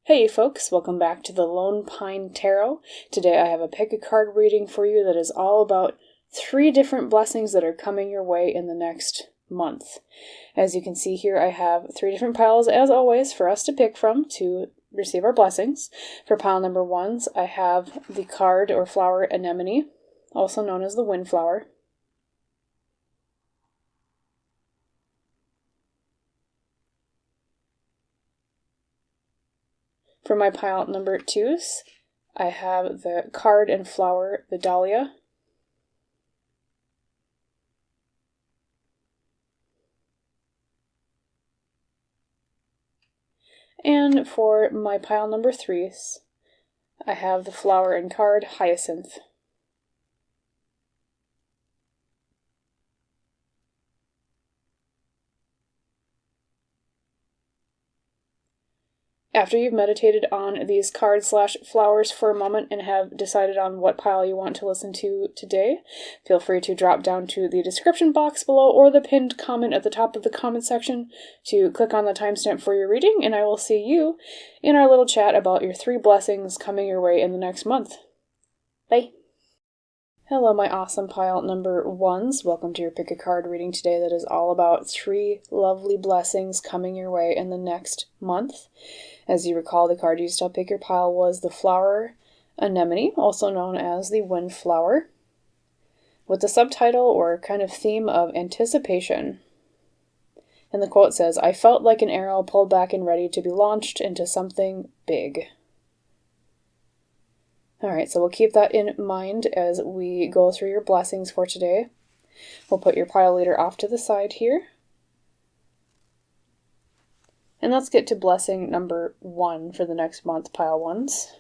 Hey folks, welcome back to the Lone Pine Tarot. Today I have a pick a card reading for you that is all about 3 different blessings that are coming your way in the next month. As you can see here, I have 3 different piles as always for us to pick from to receive our blessings. For pile number 1, I have the card or flower Anemone, also known as the windflower. For my pile number 2s, I have the card and flower, the Dahlia. And for my pile number 3s, I have the flower and card, Hyacinth. After you've meditated on these cards/flowers for a moment and have decided on what pile you want to listen to today, feel free to drop down to the description box below or the pinned comment at the top of the comment section to click on the timestamp for your reading, and I will see you in our little chat about your 3 blessings coming your way in the next month. Bye! Hello, my awesome pile number 1s. Welcome to your pick a card reading today that is all about 3 lovely blessings coming your way in the next month. As you recall, the card used to pick your pile was the flower Anemone, also known as the windflower, with the subtitle or kind of theme of anticipation. And the quote says, "I felt like an arrow pulled back and ready to be launched into something big." Alright, so we'll keep that in mind as we go through your blessings for today. We'll put your pile leader off to the side here. And let's get to blessing number 1 for the next month, pile 1s.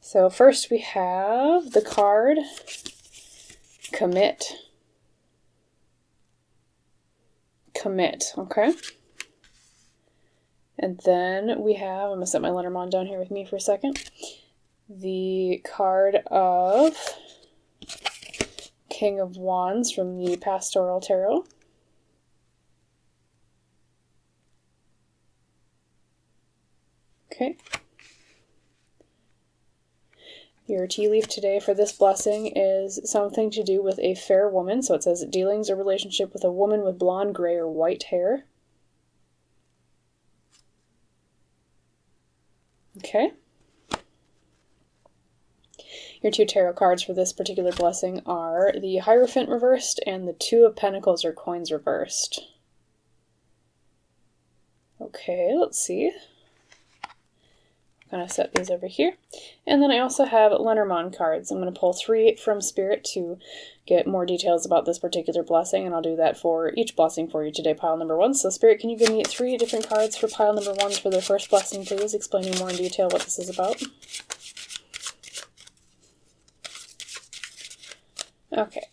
So first we have the card Commit. Commit, okay? And then we have, I'm going to set my Lenormand down here with me for a second, the card of King of Wands from the Pastoral Tarot. Okay. Your tea leaf today for this blessing is something to do with a fair woman. So it says dealings or relationship with a woman with blonde, gray, or white hair. Okay. Your 2 tarot cards for this particular blessing are the Hierophant reversed and the 2 of Pentacles or Coins reversed. Okay, let's see. I'm going to set these over here. And then I also have Lenormand cards. I'm going to pull 3 from Spirit to get more details about this particular blessing, and I'll do that for each blessing for you today, pile number 1. So Spirit, can you give me 3 different cards for pile number 1 for the first blessing, please, explaining more in detail what this is about? Okay.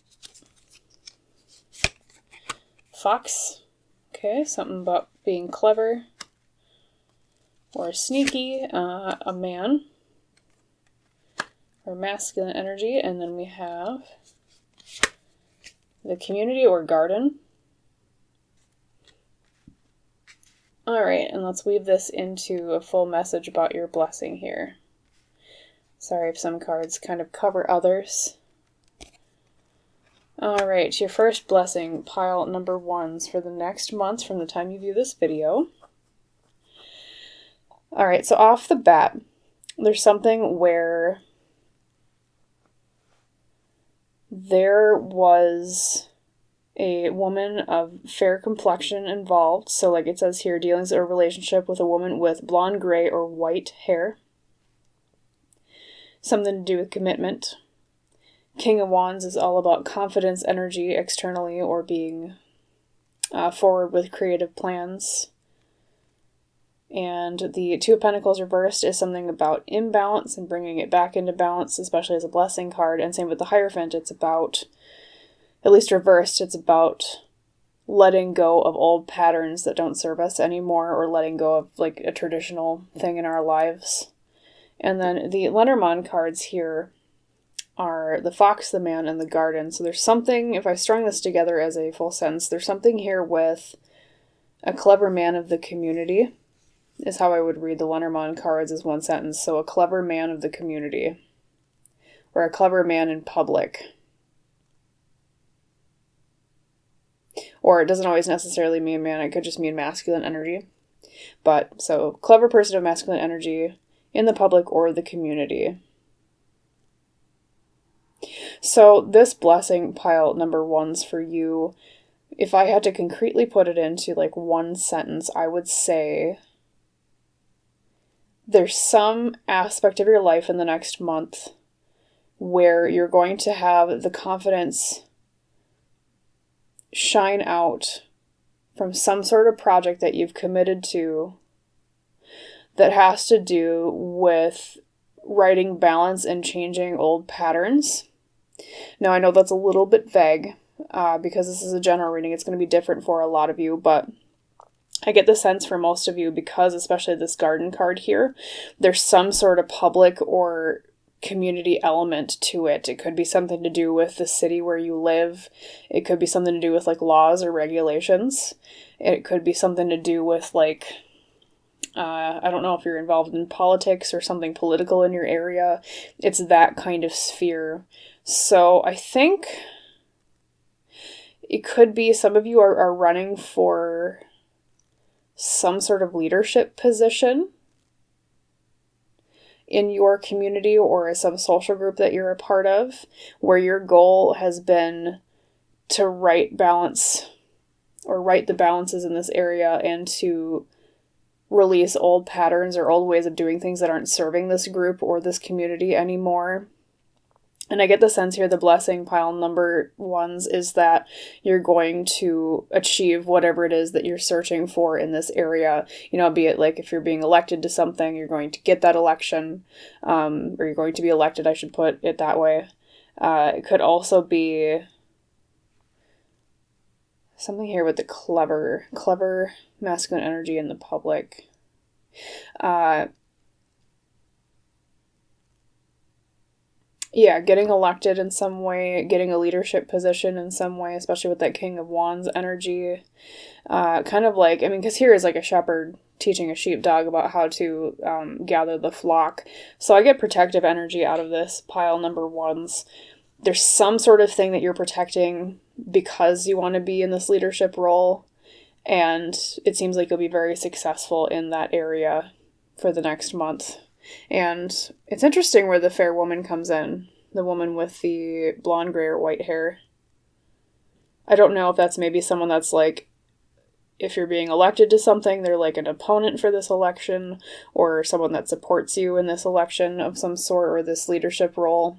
Fox. Okay, something about being clever or sneaky. A man or masculine energy. And then we have the community or garden. Alright, and let's weave this into a full message about your blessing here. Sorry if some cards kind of cover others. Alright, your first blessing, pile number 1s for the next month from the time you view this video. Alright, so off the bat, there's something where there was a woman of fair complexion involved. So like it says here, dealings or relationship with a woman with blonde, gray, or white hair. Something to do with commitment. King of Wands is all about confidence, energy externally, or being forward with creative plans. And the 2 of Pentacles reversed is something about imbalance and bringing it back into balance, especially as a blessing card. And same with the Hierophant, it's about, at least reversed, it's about letting go of old patterns that don't serve us anymore, or letting go of like a traditional thing in our lives. And then the Lenormand cards here are the fox, the man, and the garden. So there's something, if I strung this together as a full sentence, there's something here with a clever man of the community is how I would read the Lenormand cards, as one sentence. So a clever man of the community, or a clever man in public. Or it doesn't always necessarily mean man, it could just mean masculine energy. But, so, clever person of masculine energy in the public or the community. So, this blessing, pile number 1's for you. If I had to concretely put it into like one sentence, I would say there's some aspect of your life in the next month where you're going to have the confidence shine out from some sort of project that you've committed to that has to do with writing balance and changing old patterns. Now, I know that's a little bit vague because this is a general reading. It's going to be different for a lot of you, but I get the sense for most of you, because especially this garden card here, there's some sort of public or community element to it. It could be something to do with the city where you live. It could be something to do with like laws or regulations. It could be something to do with like, I don't know if you're involved in politics or something political in your area. It's that kind of sphere. So I think it could be some of you are running for some sort of leadership position in your community or some social group that you're a part of, where your goal has been to right the balances in this area and to release old patterns or old ways of doing things that aren't serving this group or this community anymore. And I get the sense here, the blessing, pile number 1's, is that you're going to achieve whatever it is that you're searching for in this area. You know, be it like if you're being elected to something, you're going to get that election, or you're going to be elected, I should put it that way. It could also be something here with the clever masculine energy in the public. Yeah, getting elected in some way, getting a leadership position in some way, especially with that King of Wands energy. Kind of like, I mean, because here is like a shepherd teaching a sheepdog about how to gather the flock. So I get protective energy out of this, pile number 1's. There's some sort of thing that you're protecting because you want to be in this leadership role. And it seems like you'll be very successful in that area for the next month. And it's interesting where the fair woman comes in, the woman with the blonde, gray, or white hair. I don't know if that's maybe someone that's like, if you're being elected to something, they're like an opponent for this election, or someone that supports you in this election of some sort, or this leadership role.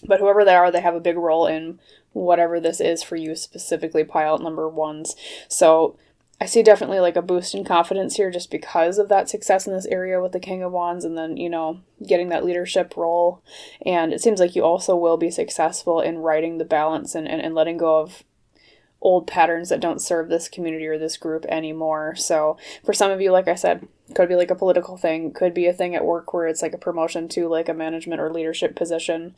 But whoever they are, they have a big role in whatever this is for you specifically, pile number 1's. So I see definitely like a boost in confidence here just because of that success in this area with the King of Wands, and then, you know, getting that leadership role. And it seems like you also will be successful in writing the balance and letting go of old patterns that don't serve this community or this group anymore. So for some of you, like I said, could be like a political thing, could be a thing at work where it's like a promotion to like a management or leadership position.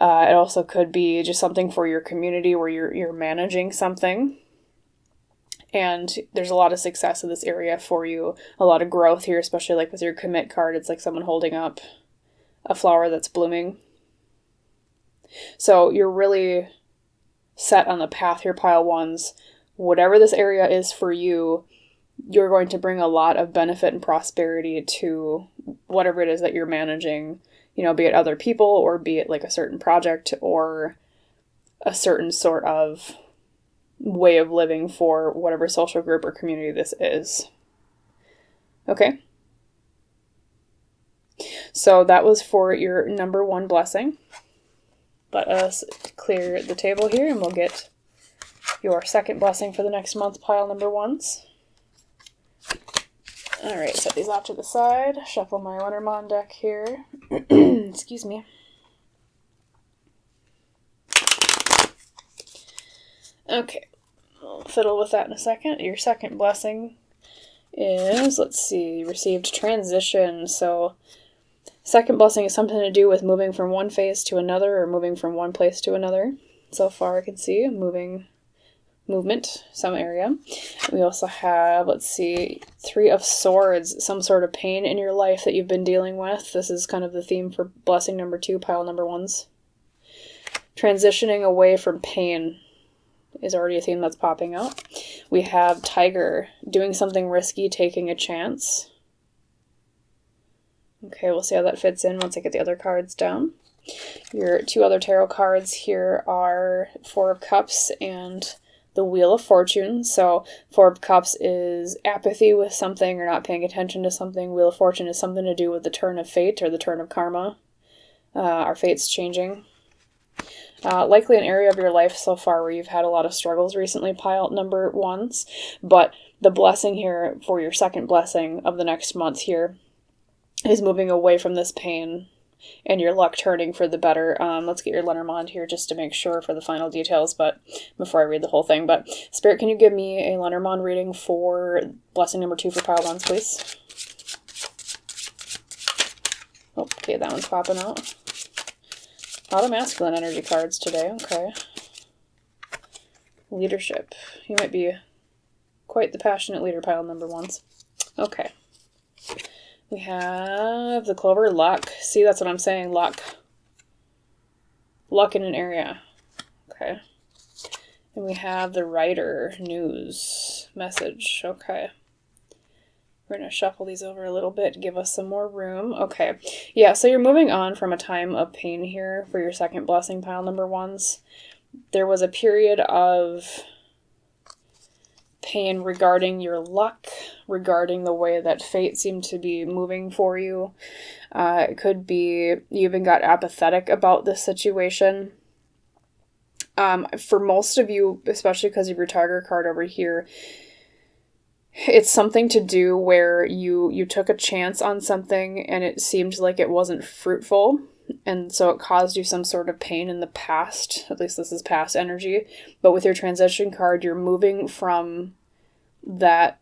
It also could be just something for your community where you're managing something. And there's a lot of success in this area for you, a lot of growth here, especially like with your commit card. It's like someone holding up a flower that's blooming. So you're really set on the path here, pile 1's. Whatever this area is for you, you're going to bring a lot of benefit and prosperity to whatever it is that you're managing, you know, be it other people or be it like a certain project or a certain sort of way of living for whatever social group or community this is. Okay. So that was for your number 1 blessing. Let us clear the table here and we'll get your second blessing for the next month, pile number 1's. Alright, set these off to the side. Shuffle my Lenormand deck here. Excuse me. Okay, we'll fiddle with that in a second. Your second blessing is, let's see, received transition. So, second blessing is something to do with moving from one phase to another or moving from one place to another. So far I can see moving movement, some area. We also have, let's see, 3 of Swords, some sort of pain in your life that you've been dealing with. This is kind of the theme for blessing number 2, pile number 1s. Transitioning away from pain is already a theme that's popping out. We have Tiger, doing something risky, taking a chance. Okay, we'll see how that fits in once I get the other cards down. Your 2 other tarot cards here are 4 of Cups and the Wheel of Fortune. So 4 of Cups is apathy with something or not paying attention to something. Wheel of Fortune is something to do with the turn of fate or the turn of karma. Our fate's changing. Likely an area of your life so far where you've had a lot of struggles recently, pile number 1s. But the blessing here for your second blessing of the next month here is moving away from this pain and your luck turning for the better. Let's get your Lenormand here just to make sure for the final details, but before I read the whole thing. But Spirit, can you give me a Lenormand reading for blessing number 2 for pile 1s, please? Oh, okay, that one's popping out. A lot of masculine energy cards today, okay. Leadership. You might be quite the passionate leader, pile number 1s. Okay. We have the Clover, luck. See, that's what I'm saying, luck. Luck in an area. Okay. And we have the Rider, news, message. Okay. We're going to shuffle these over a little bit to give us some more room. Okay. Yeah, so you're moving on from a time of pain here for your second blessing, pile number 1s. There was a period of pain regarding your luck, regarding the way that fate seemed to be moving for you. It could be you even got apathetic about this situation. For most of you, especially because of your Tiger card over here, it's something to do where you took a chance on something and it seemed like it wasn't fruitful. And so it caused you some sort of pain in the past. At least this is past energy. But with your transition card, you're moving from that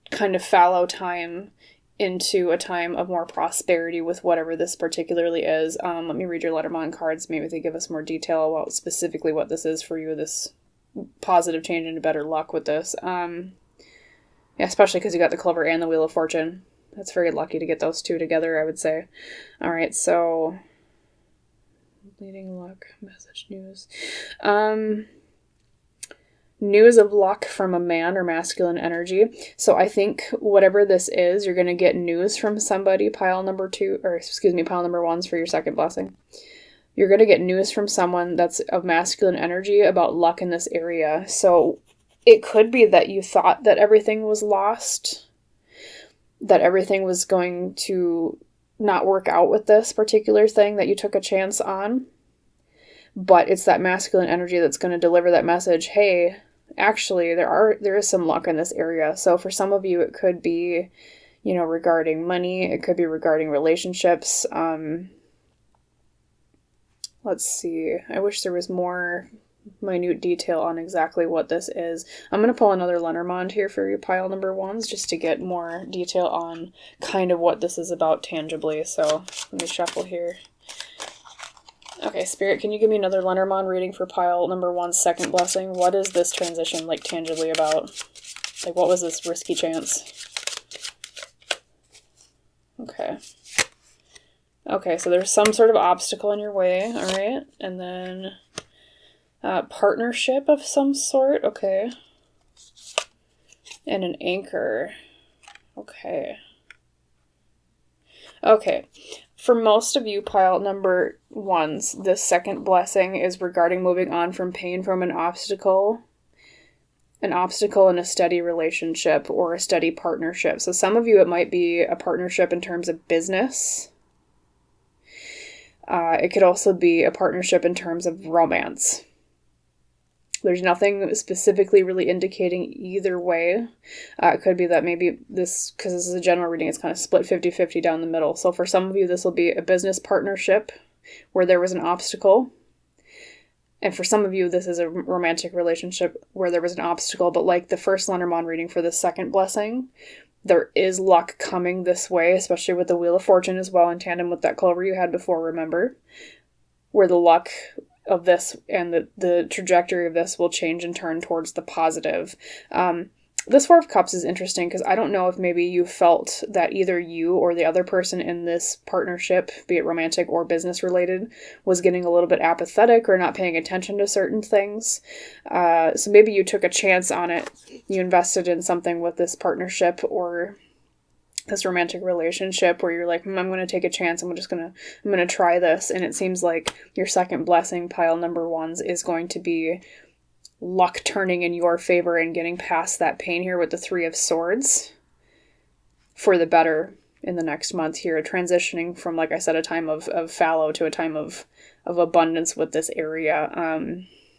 kind of fallow time into a time of more prosperity with whatever this particularly is. Let me read your Lenormand cards. Maybe they give us more detail about specifically what this is for you, this positive change into better luck with this. Yeah, especially because you got the Clover and the Wheel of Fortune. That's very lucky to get those 2 together, I would say. All right, so leading luck, message, news. News of luck from a man or masculine energy. So I think whatever this is, you're going to get news from somebody, pile number 1s for your second blessing. You're going to get news from someone that's of masculine energy about luck in this area. So it could be that you thought that everything was lost, that everything was going to not work out with this particular thing that you took a chance on. But it's that masculine energy that's going to deliver that message. Hey, actually, there is some luck in this area. So for some of you, it could be, regarding money. It could be regarding relationships. Let's see. I wish there was more minute detail on exactly what this is. I'm going to pull another Lenormand here for your pile number 1s just to get more detail on kind of what this is about tangibly. So let me shuffle here. Okay, Spirit, can you give me another Lenormand reading for pile number 1's second blessing? What is this transition tangibly about? What was this risky chance? Okay. Okay, so there's some sort of obstacle in your way, all right? And then partnership of some sort, okay. And an anchor, okay. Okay, for most of you, pile number 1s, this second blessing is regarding moving on from pain from an obstacle in a steady relationship or a steady partnership. So some of you, it might be a partnership in terms of business. It could also be a partnership in terms of romance. There's nothing specifically really indicating either way. It could be that maybe this, because this is a general reading, it's kind of split 50-50 down the middle. So for some of you, this will be a business partnership where there was an obstacle. And for some of you, this is a romantic relationship where there was an obstacle. But like the first Lenormand reading for the second blessing, there is luck coming this way, especially with the Wheel of Fortune as well, in tandem with that Clover you had before, remember? Where the luck of this and the trajectory of this will change and turn towards the positive. This Four of Cups is interesting because I don't know if maybe you felt that either you or the other person in this partnership, be it romantic or business related, was getting a little bit apathetic or not paying attention to certain things. So maybe you took a chance on it. You invested in something with this partnership or this romantic relationship where you're like, I'm going to take a chance. I'm going to try this. And it seems like your second blessing, pile number ones, is going to be luck turning in your favor and getting past that pain here with the Three of Swords for the better in the next month here, transitioning from, like I said, a time of fallow to a time of abundance with this area.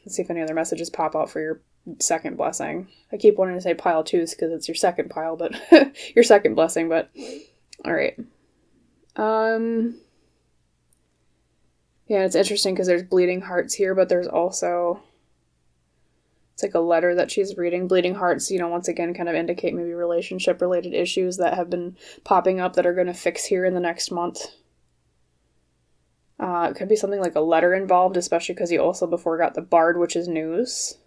Let's see if any other messages pop out for your second blessing. I keep wanting to say pile twos because it's your second pile, but your second blessing, but all right. Yeah, it's interesting because there's bleeding hearts here, but there's also, it's like a letter that she's reading. Bleeding hearts, once again, kind of indicate maybe relationship-related issues that have been popping up that are going to fix here in the next month. It could be something like a letter involved, especially because you also before got the Bard, which is news.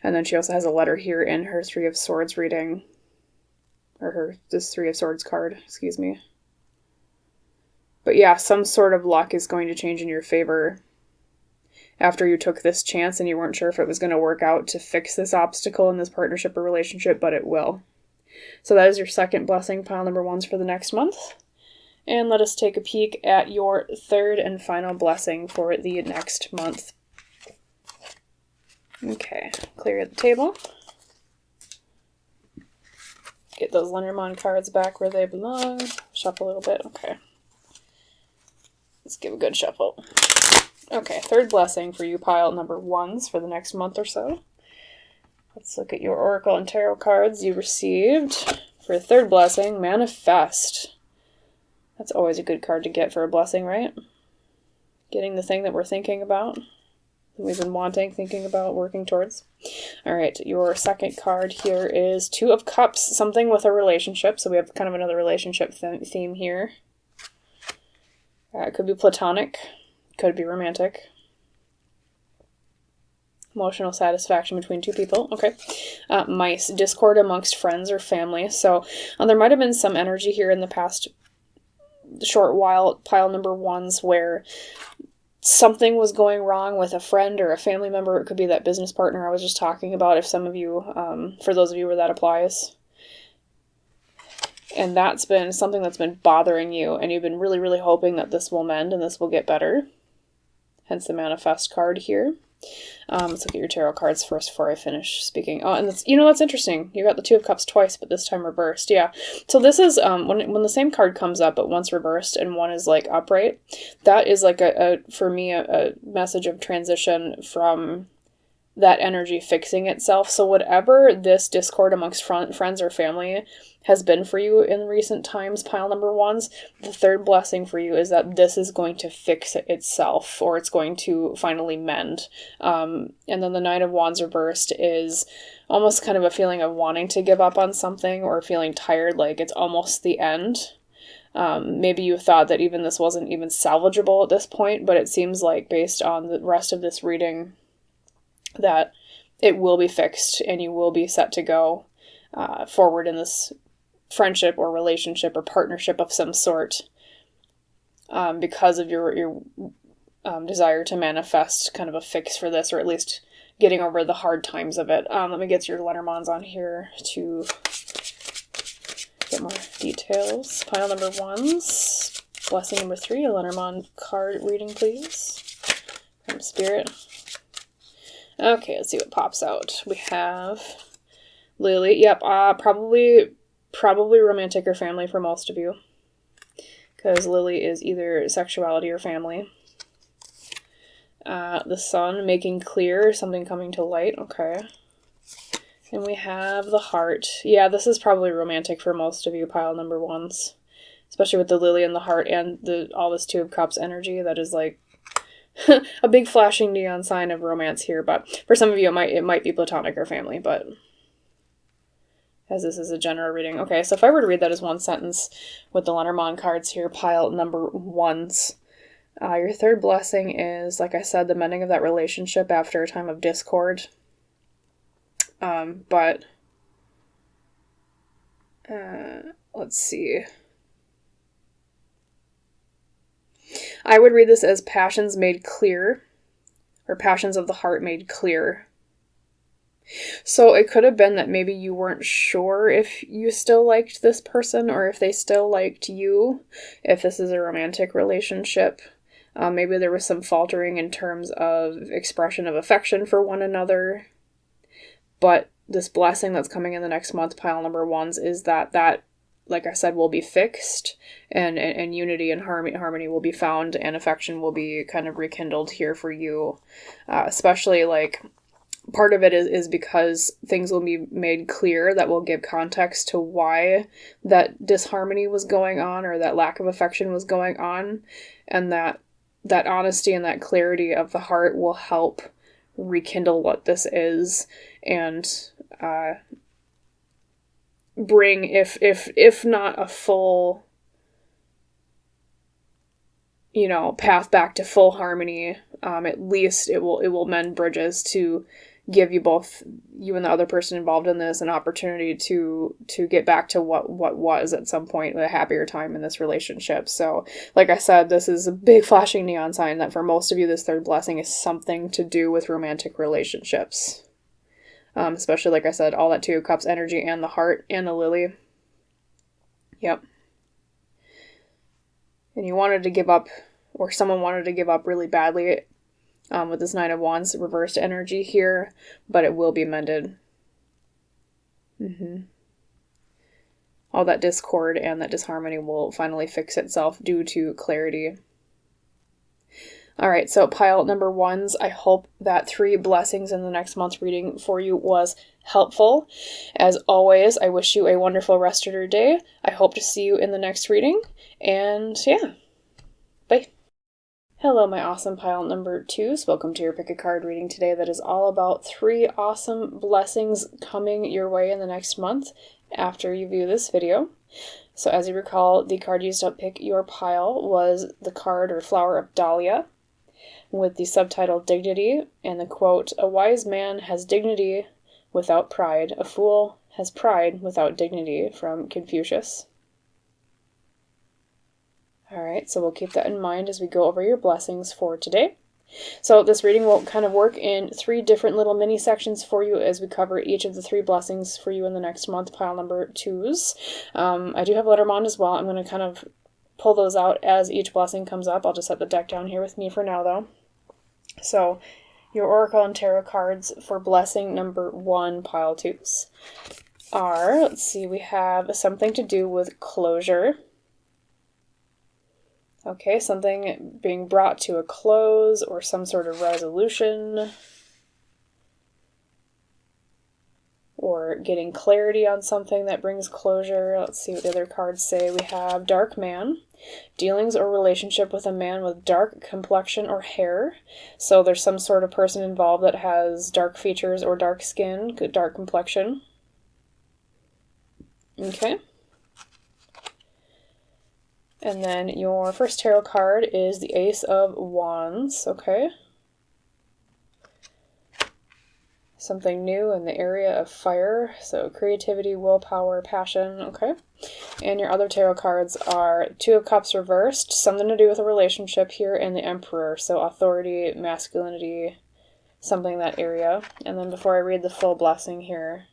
And then she also has a letter here in her Three of Swords reading. Or this Three of Swords card, excuse me. But yeah, some sort of luck is going to change in your favor after you took this chance and you weren't sure if it was going to work out to fix this obstacle in this partnership or relationship, but it will. So that is your second blessing, pile number ones, for the next month. And let us take a peek at your third and final blessing for the next month. Okay, clear the table. Get those Lenormand cards back where they belong. Shuffle a little bit. Okay. Let's give a good shuffle. Okay, third blessing for you, pile number ones, for the next month or so. Let's look at your Oracle and Tarot cards you received. For third blessing, manifest. That's always a good card to get for a blessing, right? Getting the thing that we're thinking about, that we've been wanting, thinking about, working towards. All right, your second card here is Two of Cups, something with a relationship. So we have kind of another relationship theme here. It could be platonic, could be romantic. Emotional satisfaction between two people. Okay. Mice, discord amongst friends or family. So there might have been some energy here in the past short while, pile number ones, where something was going wrong with a friend or a family member. It could be that business partner I was just talking about, if some of you, for those of you where that applies. And that's been something that's been bothering you, and you've been really, really hoping that this will mend and this will get better. Hence the manifest card here. Let's look at your tarot cards first before I finish speaking. Oh, and that's, that's interesting. You got the Two of Cups twice, but this time reversed. Yeah. So this is, when the same card comes up, but one's reversed and one is like upright, that is like for me, a message of transition from that energy fixing itself. So whatever this discord amongst friends or family has been for you in recent times, pile number ones, the third blessing for you is that this is going to fix itself, or it's going to finally mend. And then the Nine of Wands reversed is almost kind of a feeling of wanting to give up on something, or feeling tired, like it's almost the end. Maybe you thought that even this wasn't even salvageable at this point, but it seems like, based on the rest of this reading, that it will be fixed and you will be set to go forward in this friendship or relationship or partnership of some sort, because of your desire to manifest kind of a fix for this, or at least getting over the hard times of it. Let me get your Lenormands on here to get more details. Pile number ones, blessing number 3, a Lenormand card reading, please, from Spirit. Okay, let's see what pops out. We have Lily. Yep, probably romantic or family for most of you, because Lily is either sexuality or family. The Sun, making clear, something coming to light. Okay. And we have the Heart. Yeah, this is probably romantic for most of you, pile number ones, especially with the Lily and the Heart and all this Two of Cups energy. That is like a big flashing neon sign of romance here, but for some of you it might be platonic or family, but as this is a general reading. Okay, so if I were to read that as one sentence with the Lenormand cards here, pile number ones, Your third blessing is, like I said, the mending of that relationship after a time of discord. But let's see. I would read this as passions made clear, or passions of the heart made clear. So it could have been that maybe you weren't sure if you still liked this person or if they still liked you, if this is a romantic relationship. Maybe there was some faltering in terms of expression of affection for one another. But this blessing that's coming in the next month, pile number ones, is that, like I said, will be fixed, and unity and harmony will be found, and affection will be kind of rekindled here for you. Especially, like, part of it is because things will be made clear that will give context to why that disharmony was going on, or that lack of affection was going on, and that honesty and that clarity of the heart will help rekindle what this is, and bring, if not a full, path back to full harmony, at least it will mend bridges to give you both, you and the other person involved in this, an opportunity to get back to what was at some point a happier time in this relationship. So, like I said, this is a big flashing neon sign that for most of you, this third blessing is something to do with romantic relationships. Especially, like I said, all that Two of Cups energy and the heart and the lily. Yep. And you wanted to give up, or someone wanted to give up really badly, with this Nine of Wands reversed energy here, but it will be mended. All that discord and that disharmony will finally fix itself due to clarity. All right, so pile number ones, I hope that 3 blessings in the next month's reading for you was helpful. As always, I wish you a wonderful rest of your day. I hope to see you in the next reading, and yeah, bye. Hello, my awesome pile number 2s. Welcome to your pick a card reading today that is all about 3 awesome blessings coming your way in the next month after you view this video. So as you recall, the card used to pick your pile was the card or flower of Dahlia, with the subtitle Dignity and the quote, "A wise man has dignity without pride. A fool has pride without dignity," from Confucius. All right, so we'll keep that in mind as we go over your blessings for today. So this reading will kind of work in 3 different little mini sections for you as we cover each of the 3 blessings for you in the next month, pile number 2s. I do have Lenormand as well. I'm going to kind of pull those out as each blessing comes up. I'll just set the deck down here with me for now, though. So your Oracle and Tarot cards for blessing number 1, pile 2s, are, let's see, we have something to do with closure. Okay, something being brought to a close or some sort of resolution, or getting clarity on something that brings closure. Let's see what the other cards say. We have Dark Man, dealings or relationship with a man with dark complexion or hair. So there's some sort of person involved that has dark features or dark skin, dark complexion. Okay. And then your first tarot card is the Ace of Wands, okay? Something new in the area of fire, so creativity, willpower, passion, okay? And your other tarot cards are Two of Cups reversed, something to do with a relationship here, and the Emperor, so authority, masculinity, something in that area. And then before I read the full blessing here,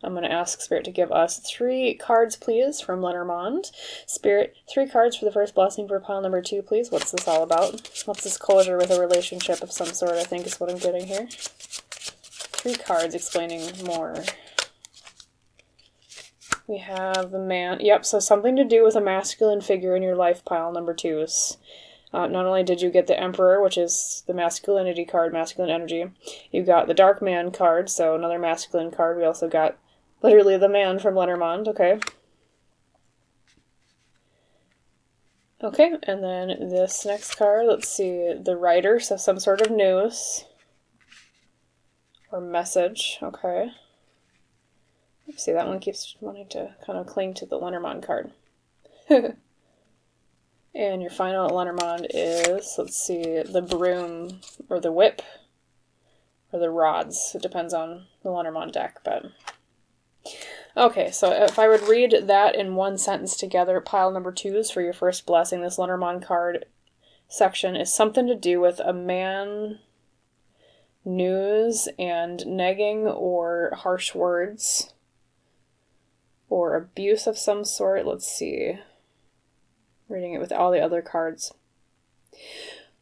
I'm going to ask Spirit to give us 3 cards, please, from Lenormand. Spirit, 3 cards for the first blessing for pile number 2, please. What's this all about? What's this closure with a relationship of some sort, I think is what I'm getting here. 3 cards explaining more. We have the Man. Yep, so something to do with a masculine figure in your life, pile number 2s. Not only did you get the Emperor, which is the masculinity card, masculine energy, you got the Dark Man card, so another masculine card. We also got literally the Man from Lenormand, okay. Okay, and then this next card, let's see, the Rider, so some sort of news or message, okay. See, that one keeps wanting to kind of cling to the Lenormand card. And your final Lenormand is, let's see, the broom or the whip or the rods. It depends on the Lenormand deck, but... Okay, so if I would read that in one sentence together, pile number 2s for your first blessing, this Lenormand card section is something to do with a man, news, and negging or harsh words or abuse of some sort. Let's see. Reading it with all the other cards.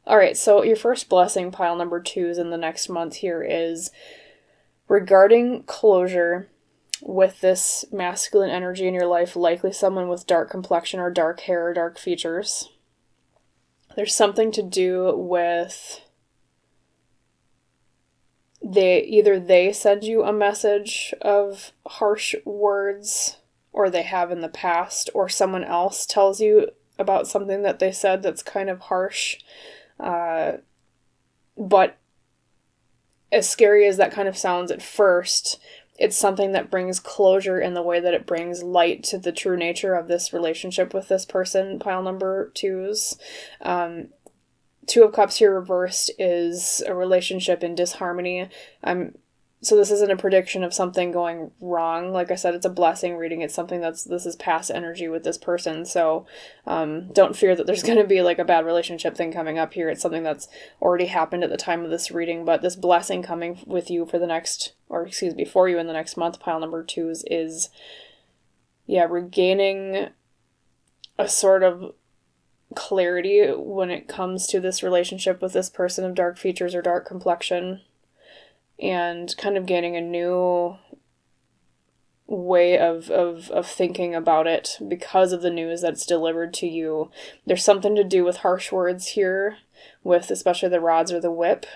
Alright, so your first blessing, pile number 2s in the next month here, is regarding closure with this masculine energy in your life, likely someone with dark complexion or dark hair or dark features. There's something to do with either they send you a message of harsh words, or they have in the past, or someone else tells you about something that they said that's kind of harsh. But as scary as that kind of sounds at first, it's something that brings closure in the way that it brings light to the true nature of this relationship with this person, pile number 2s. 2 of Cups here reversed is a relationship in disharmony. So this isn't a prediction of something going wrong. Like I said, it's a blessing reading. It's something this is past energy with this person. So don't fear that there's going to be like a bad relationship thing coming up here. It's something that's already happened at the time of this reading. But this blessing coming with you for for you in the next month, pile number 2s, is, regaining a sort of clarity when it comes to this relationship with this person of dark features or dark complexion. And kind of gaining a new way of thinking about it because of the news that's delivered to you. There's something to do with harsh words here, with especially the rods or the whip.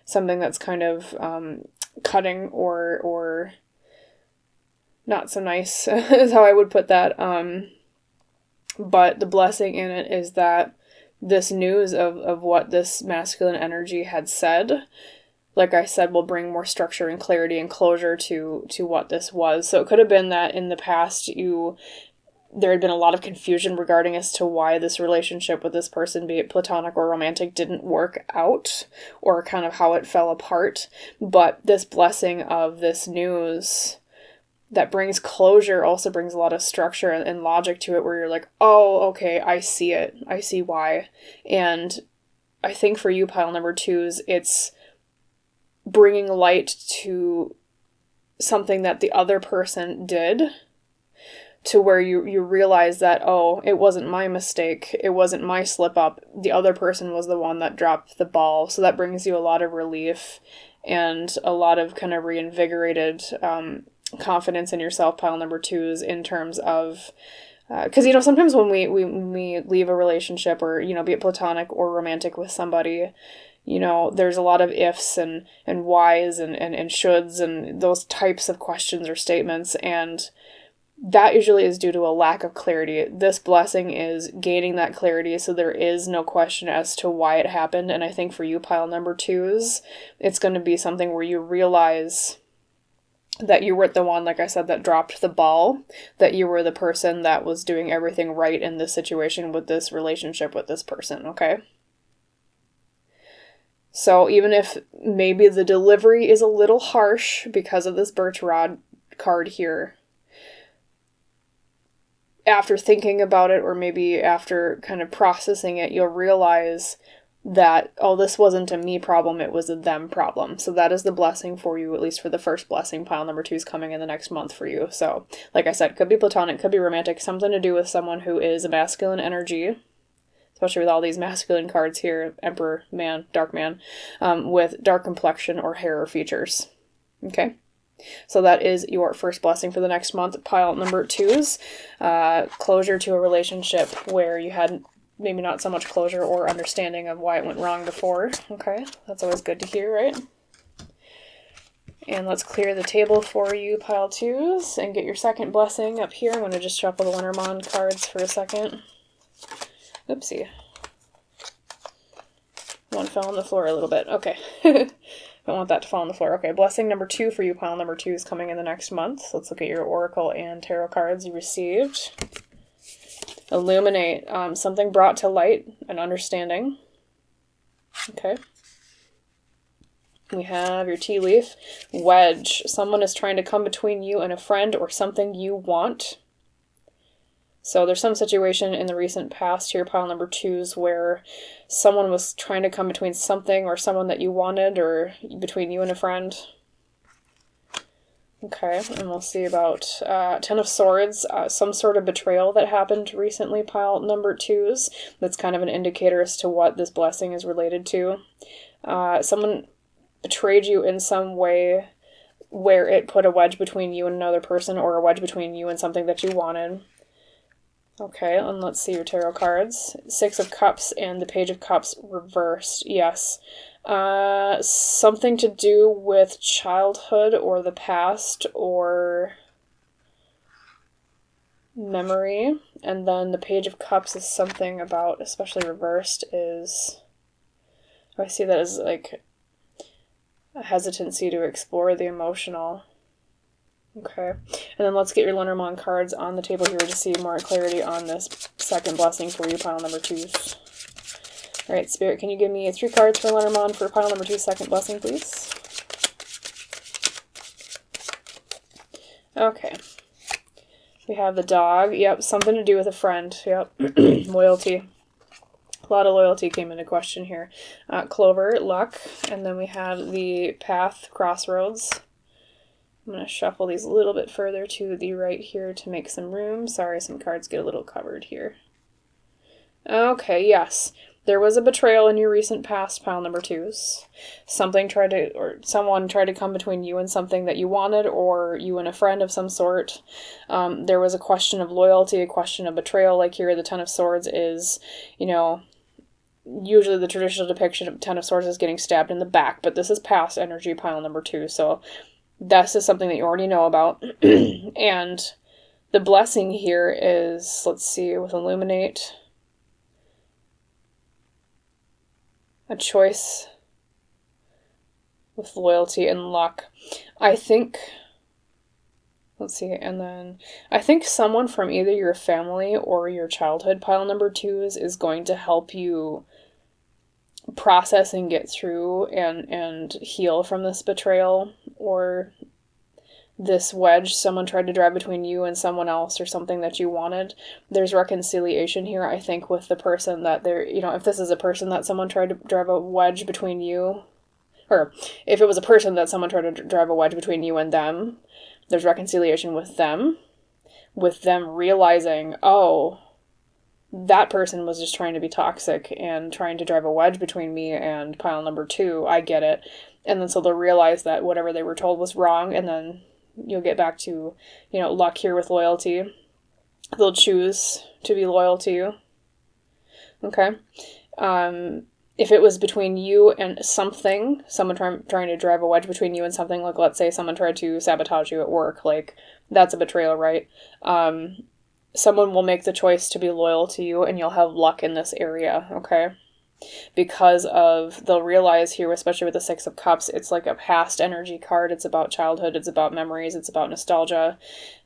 Something that's kind of cutting or not so nice is how I would put that. But the blessing in it is that this news of what this masculine energy had said, like I said, will bring more structure and clarity and closure to what this was. So it could have been that in the past there had been a lot of confusion regarding as to why this relationship with this person, be it platonic or romantic, didn't work out, or kind of how it fell apart. But this blessing of this news that brings closure also brings a lot of structure and logic to it, where you're like, oh, okay, I see it. I see why. And I think for you, pile number 2s, it's bringing light to something that the other person did, to where you realize that, oh, it wasn't my mistake, it wasn't my slip up, the other person was the one that dropped the ball. So that brings you a lot of relief and a lot of kind of reinvigorated confidence in yourself, pile number 2s, in terms of because sometimes when we leave a relationship, or be it platonic or romantic with somebody, there's a lot of ifs and whys and shoulds and those types of questions or statements, and that usually is due to a lack of clarity. This blessing is gaining that clarity, so there is no question as to why it happened. And I think for you, pile number 2s, it's going to be something where you realize that you weren't the one, like I said, that dropped the ball, that you were the person that was doing everything right in this situation with this relationship with this person, okay? So even if maybe the delivery is a little harsh because of this birch rod card here, after thinking about it, or maybe after kind of processing it, you'll realize that, oh, this wasn't a me problem, it was a them problem. So that is the blessing for you, at least for the first blessing. Pile number 2 is coming in the next month for you. So, like I said, could be platonic, could be romantic, something to do with someone who is a masculine energy, especially with all these masculine cards here, Emperor, man, dark man, with dark complexion or hair or features. Okay? So that is your first blessing for the next month, pile number 2s. Closure to a relationship where you had maybe not so much closure or understanding of why it went wrong before. Okay, that's always good to hear, right? And let's clear the table for you, pile 2s, and get your second blessing up here. I'm going to just shuffle the Lenormand cards for a second. Oopsie. One fell on the floor a little bit. Okay. Don't want that to fall on the floor. Okay, blessing number 2 for you, pile number 2, is coming in the next month. So let's look at your oracle and tarot cards you received. Illuminate, something brought to light, an understanding. Okay. We have your tea leaf. Wedge, someone is trying to come between you and a friend or something you want. So there's some situation in the recent past here, pile number 2s, where someone was trying to come between something or someone that you wanted, or between you and a friend. Okay, and we'll see about Ten of Swords, some sort of betrayal that happened recently, pile number 2s. That's kind of an indicator as to what this blessing is related to. Someone betrayed you in some way where it put a wedge between you and another person, or a wedge between you and something that you wanted. Okay, and let's see your tarot cards. Six of Cups and the Page of Cups reversed. Yes. Something to do with childhood or the past or memory. And then the Page of Cups is something about, especially reversed, is... I see that as like a hesitancy to explore the emotional. Okay, and then let's get your Lenormand cards on the table here to see more clarity on this second blessing for you, pile number 2s. Alright, Spirit, can you give me 3 cards for Lenormand for pile number 2's second blessing, please? Okay. We have the dog. Yep, something to do with a friend. Yep. Loyalty. A lot of loyalty came into question here. Clover, luck. And then we have the path, crossroads. I'm going to shuffle these a little bit further to the right here to make some room. Sorry, some cards get a little covered here. Okay, yes. There was a betrayal in your recent past, pile number 2s. Someone tried to come between you and something that you wanted, or you and a friend of some sort. There was a question of loyalty, a question of betrayal, like here the Ten of Swords is, you know, usually the traditional depiction of Ten of Swords is getting stabbed in the back, but this is past energy, pile number 2, so this is something that you already know about. And the blessing here is, let's see, with Illuminate, a choice with loyalty and luck. I think, let's see, and then I think someone from either your family or your childhood, pile number 2s, is going to help you process and get through and heal from this betrayal or this wedge someone tried to drive between you and someone else or something that you wanted. There's reconciliation here, I think, with the person that they're, you know, if this is a person that someone tried to drive a wedge between you, or if it was a person that someone tried to drive a wedge between you and them, there's reconciliation with them realizing, oh, that person was just trying to be toxic and trying to drive a wedge between me and pile number 2. I get it. And then so they'll realize that whatever they were told was wrong, and then you'll get back to, you know, luck here with loyalty. They'll choose to be loyal to you. Okay? If it was between you and something, someone trying to drive a wedge between you and something, like let's say someone tried to sabotage you at work, like that's a betrayal, right? Someone will make the choice to be loyal to you, and you'll have luck in this area, okay? Because they'll realize here, especially with the Six of Cups, it's like a past energy card. It's about childhood. It's about memories. It's about nostalgia.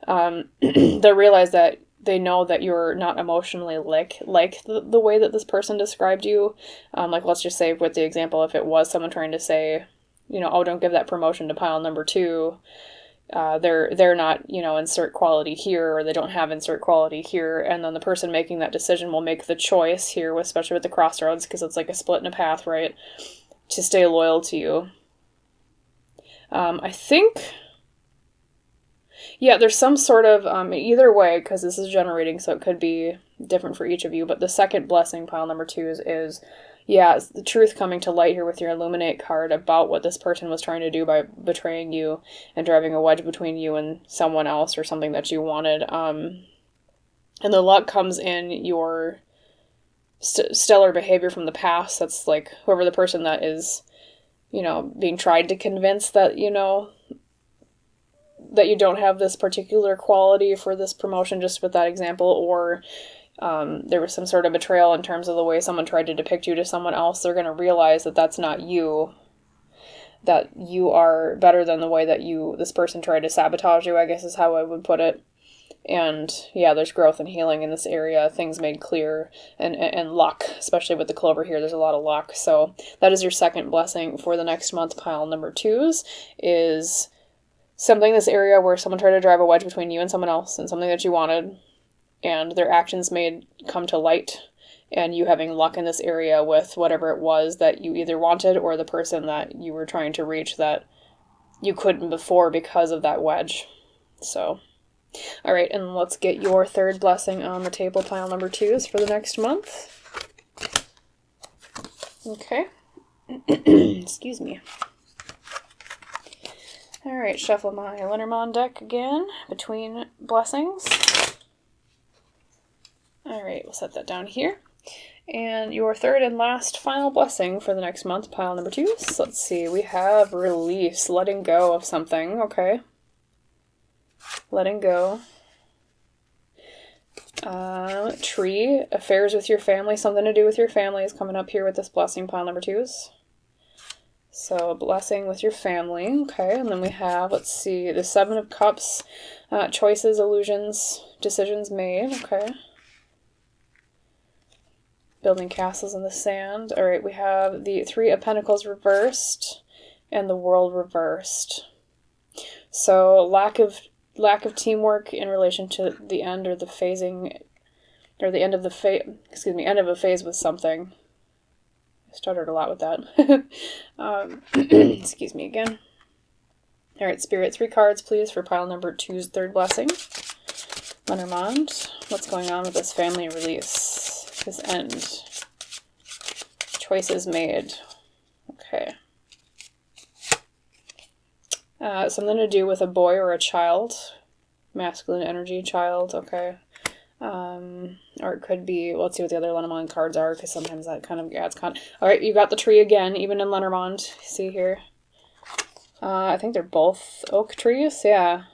They'll realize that they know that you're not emotionally like the way that this person described you. Like, let's just say with the example, if it was someone trying to say, you know, oh, don't give that promotion to pile number 2. They're not, you know, insert quality here, or they don't have insert quality here, and then the person making that decision will make the choice here, especially with the crossroads, because it's like a split in a path, right, to stay loyal to you. I think, yeah, there's some sort of, either way, because this is generating, so it could be different for each of you, but the second blessing, pile number 2, is yeah, it's the truth coming to light here with your Illuminate card about what this person was trying to do by betraying you and driving a wedge between you and someone else or something that you wanted. And the luck comes in your stellar behavior from the past. That's like whoever the person that is, you know, being tried to convince that, you know, that you don't have this particular quality for this promotion, just with that example, or there was some sort of betrayal in terms of the way someone tried to depict you to someone else. They're going to realize that that's not you, that you are better than the way that this person tried to sabotage you, I guess is how I would put it. And yeah, there's growth and healing in this area, things made clear, and luck, especially with the clover here. There's a lot of luck. So that is your second blessing for the next month, pile number 2s, is something in this area where someone tried to drive a wedge between you and someone else and something that you wanted, and their actions made come to light, and you having luck in this area with whatever it was that you either wanted or the person that you were trying to reach that you couldn't before because of that wedge. So, all right, and let's get your third blessing on the table, pile number 2s, for the next month. Okay. Excuse me. All right, shuffle my Lenormand deck again between blessings. All right, we'll set that down here. And your third and last final blessing for the next month, pile number 2. So let's see, we have release, letting go of something. Okay. Letting go. Tree, affairs with your family, something to do with your family is coming up here with this blessing, pile number 2s. So, a blessing with your family. Okay, and then we have, let's see, the 7 of Cups, choices, illusions, decisions made. Okay. Building castles in the sand. All right, we have the 3 of Pentacles reversed and the World reversed. So, lack of teamwork in relation to the end or the phasing, or the end of the end of a phase with something. I stuttered a lot with that. Excuse me again. All right, Spirit, 3 cards, please, for pile number 2's third blessing. Lenormand, what's going on with this family release? This end. Choices made. Okay. Something to do with a boy or a child. Masculine energy, child, okay. Or it could be, let's see what the other Lenormand cards are, because sometimes that kind of adds Alright, you got the tree again, even in Lenormand. See here? I think they're both oak trees, yeah.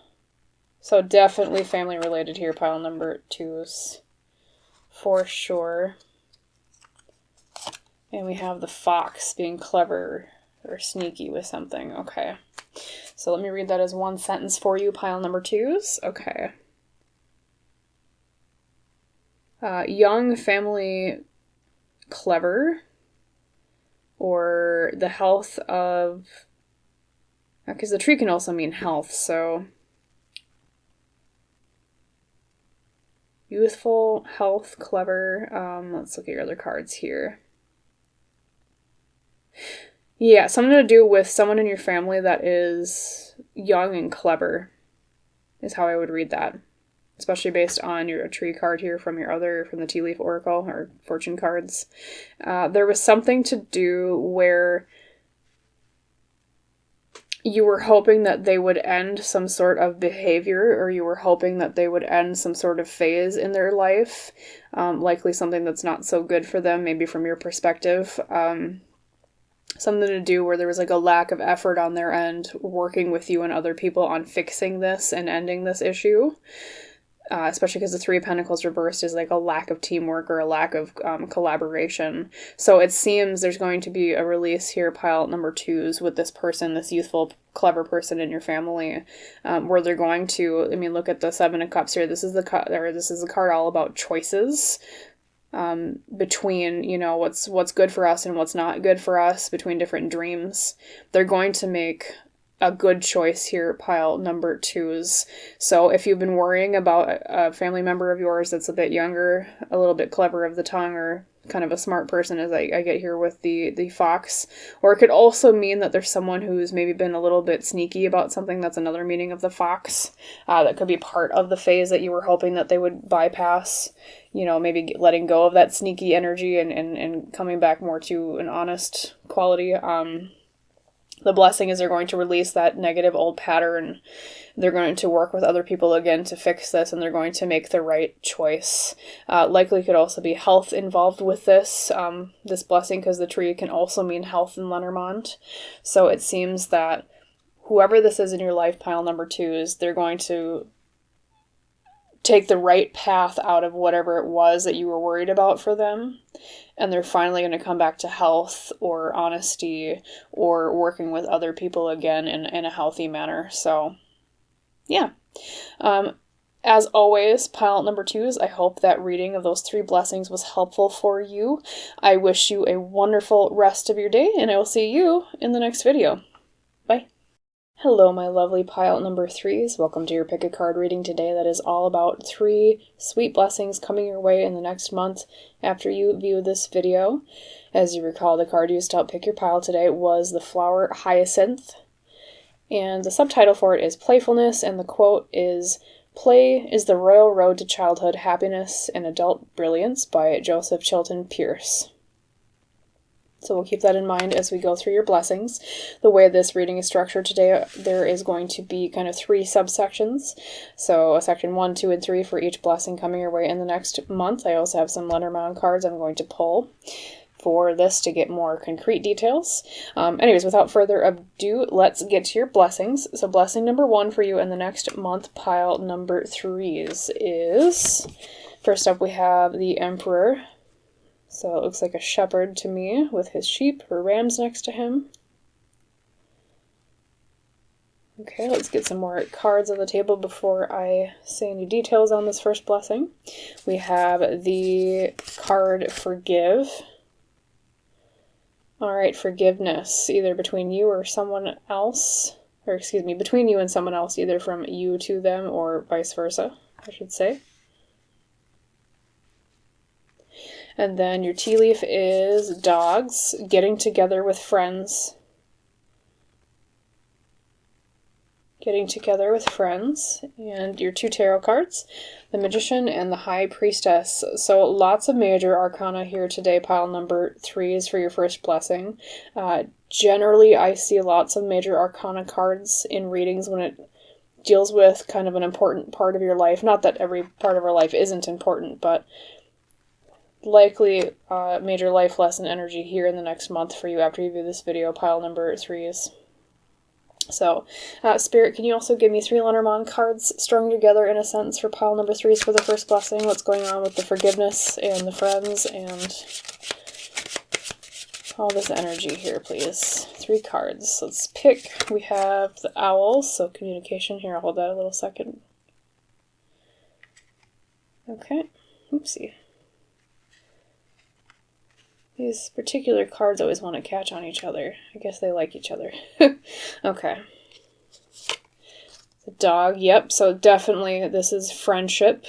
So definitely family related here, pile number 2's. For sure. And we have the fox being clever or sneaky with something, okay. So let me read that as one sentence for you, pile number 2's. Okay. Young, family, clever, or the health of, because the tree can also mean health, so youthful, health, clever. Let's look at your other cards here. Yeah, something to do with someone in your family that is young and clever is how I would read that. Especially based on your tree card here from the Tea Leaf Oracle or fortune cards. There was something to do where you were hoping that they would end some sort of behavior, or you were hoping that they would end some sort of phase in their life. Likely something that's not so good for them, maybe from your perspective. Something to do where there was like a lack of effort on their end working with you and other people on fixing this and ending this issue. Especially because the 3 of Pentacles reversed is like a lack of teamwork or a lack of collaboration. So it seems there's going to be a release here, pile number 2's, with this person, this youthful, clever person in your family, where they're going to, I mean, look at the 7 of Cups here. This is the card all about choices. Between, you know, what's good for us and what's not good for us, between different dreams. They're going to make a good choice here, pile number 2's. So if you've been worrying about a family member of yours that's a bit younger, a little bit clever of the tongue, or kind of a smart person, as I get here with the fox, or it could also mean that there's someone who's maybe been a little bit sneaky about something. That's another meaning of the fox. That could be part of the phase that you were hoping that they would bypass, you know, maybe letting go of that sneaky energy and coming back more to an honest quality. The blessing is they're going to release that negative old pattern. They're going to work with other people again to fix this, and they're going to make the right choice. Likely could also be health involved with this blessing, because the tree can also mean health in Lenormand. So it seems that whoever this is in your life, pile number 2's, they're going to take the right path out of whatever it was that you were worried about for them. And they're finally going to come back to health or honesty or working with other people again in a healthy manner. So, yeah. As always, pile number 2s, I hope that reading of those 3 blessings was helpful for you. I wish you a wonderful rest of your day, and I will see you in the next video. Bye. Hello, my lovely pile number 3s. Welcome to your pick a card reading today that is all about 3 sweet blessings coming your way in the next month after you view this video. As you recall, the card used to help pick your pile today was the flower Hyacinth. And the subtitle for it is Playfulness, and the quote is, "Play is the royal road to childhood happiness and adult brilliance" by Joseph Chilton Pearce. So we'll keep that in mind as we go through your blessings. The way this reading is structured today, there is going to be kind of 3 subsections. So a section 1, 2, and 3 for each blessing coming your way in the next month. I also have some Lenormand cards I'm going to pull for this to get more concrete details. Anyways, without further ado, let's get to your blessings. So blessing number 1 for you in the next month, pile number 3s, is, first up we have the Emperor. So it looks like a shepherd to me with his sheep or rams next to him. Okay, let's get some more cards on the table before I say any details on this first blessing. We have the card Forgive. Alright, forgiveness, either between you or someone else, or excuse me, between you and someone else, either from you to them or vice versa, I should say. And then your tea leaf is dogs, getting together with friends. Getting together with friends. And your 2 tarot cards, the Magician and the High Priestess. So lots of major arcana here today. Pile number 3 is for your first blessing. Generally, I see lots of major arcana cards in readings when it deals with kind of an important part of your life. Not that every part of our life isn't important, but likely major life lesson energy here in the next month for you after you view this video, pile number 3s. So, Spirit, can you also give me 3 Lenormand cards strung together in a sentence for pile number 3s for the first blessing? What's going on with the forgiveness and the friends and all this energy here, please? 3 cards. Let's pick. We have the owls, so communication here. I'll hold that a little second. Okay. Oopsie. These particular cards always want to catch on each other. I guess they like each other. Okay. The dog, yep, so definitely this is friendship.